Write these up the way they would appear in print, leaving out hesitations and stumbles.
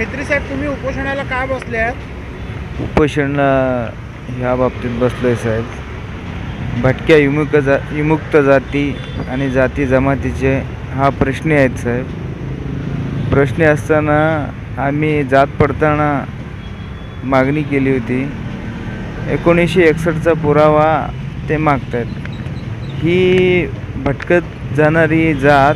खेत्री साहेब, तुम्ही उपोषणाला का बसले आहात? उपोषणला ह्या बाबतीत बसलो आहे साहेब, भटक्या विमुक्त जाती आणि जाती जमातीचे हा प्रश्न आहेत साहेब. प्रश्न असताना आम्ही जात पडताना मागणी केली होती. 1961चा पुरावा ते मागत आहेत. ही भटकत जाणारी जात,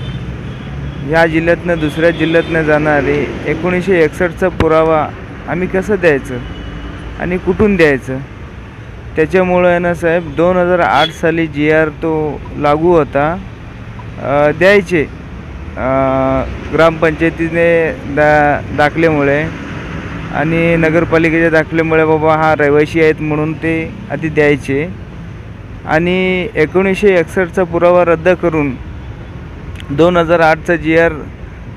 ह्या जिल्ह्यातनं दुसऱ्या जिल्ह्यातनं जाणारी 1961चा पुरावा आम्ही कसं द्यायचं आणि कुठून द्यायचं? त्याच्यामुळं आहे ना साहेब, 2008 साली GR तो लागू होता. द्यायचे ग्रामपंचायतीने दाखल्यामुळे आणि नगरपालिकेच्या दाखल्यामुळे बाबा हा रहिवासी आहेत म्हणून ते आधी द्यायचे. आणि 1961चा पुरावा रद्द करून 2008चा GR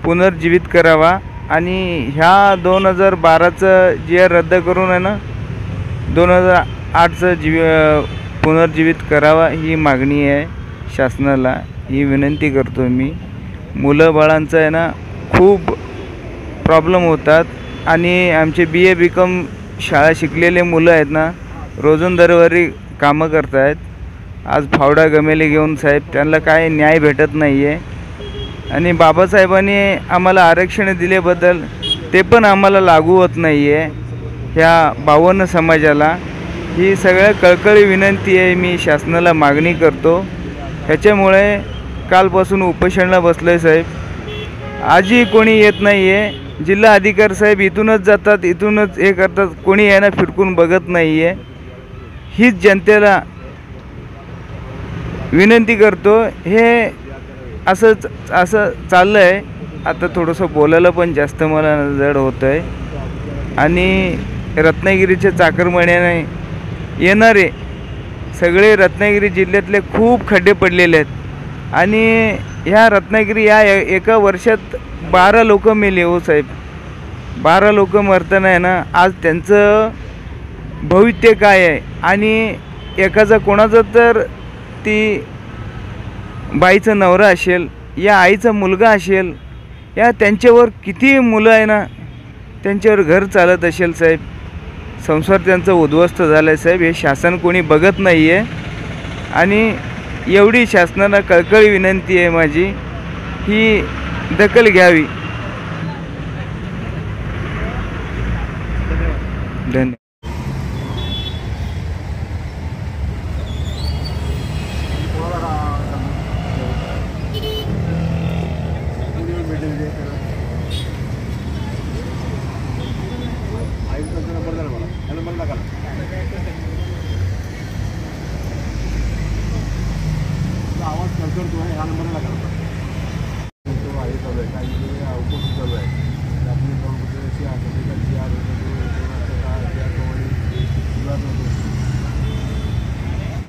पुनर्जीवित करावा आणि ह्या 2012चा GR रद्द करून आहे ना 2008चा पुनर्जीवित करावा, ही मागणी आहे शासनाला. ही विनंती करतो मी. मुलं बाळांचं आहे ना खूप प्रॉब्लेम होतात आणि आमचे BA BCom शाळा शिकलेले मुलं आहेत ना, रोजंदारीवारी कामं करत आहेत. आज फावडा गमेले घेऊन साहेब त्यांना काय न्याय भेटत नाही आहे. आणि बाबासाहेबांनी आम्हाला आरक्षण दिल्याबद्दल ते पण आम्हाला लागू होत नाही आहे ह्या 52 समाजाला. ही सगळ्या कळकळी विनंती आहे, मी शासनाला मागणी करतो. ह्याच्यामुळे कालपासून उपोषणाला बसलो आहे साहेब. आजही कोणी येत नाही आहे. जिल्हा अधिकारी साहेब इथूनच जातात, इथूनच हे करतात, कोणी यांना फिरकून बघत नाही आहे. हीच जनतेला विनंती करतो. हे असं चाललं आहे. आता थोडंसं बोलायला पण जास्त मला जड होतं आहे. आणि रत्नागिरीच्या चाकरमान्याने येणारे सगळे रत्नागिरी जिल्ह्यातले खूप खड्डे पडलेले आहेत आणि ह्या रत्नागिरी या एका वर्षात 12 लोक मेले हो साहेब. 12 लोक मरताना आहे ना, आज त्यांचं भविष्य काय आहे? आणि एकाचा कोणाचा तर ती बाईचा नवरा असेल या आईचा मुलगा असेल, या त्यांच्यावर किती मुलं आहे ना, त्यांच्यावर घर चालत असेल साहेब. संसार त्यांचा उद्ध्वस्त झाला आहे साहेब. हे शासन कोणी बघत नाही आहे आणि एवढी शासनाला कळकळी विनंती आहे माझी, ही दखल घ्यावी. धन्यवाद. आवाज करतो ह्या नंबरला करतो. तो आहे चालू आहे, काही उपोषण चालू आहे. आपली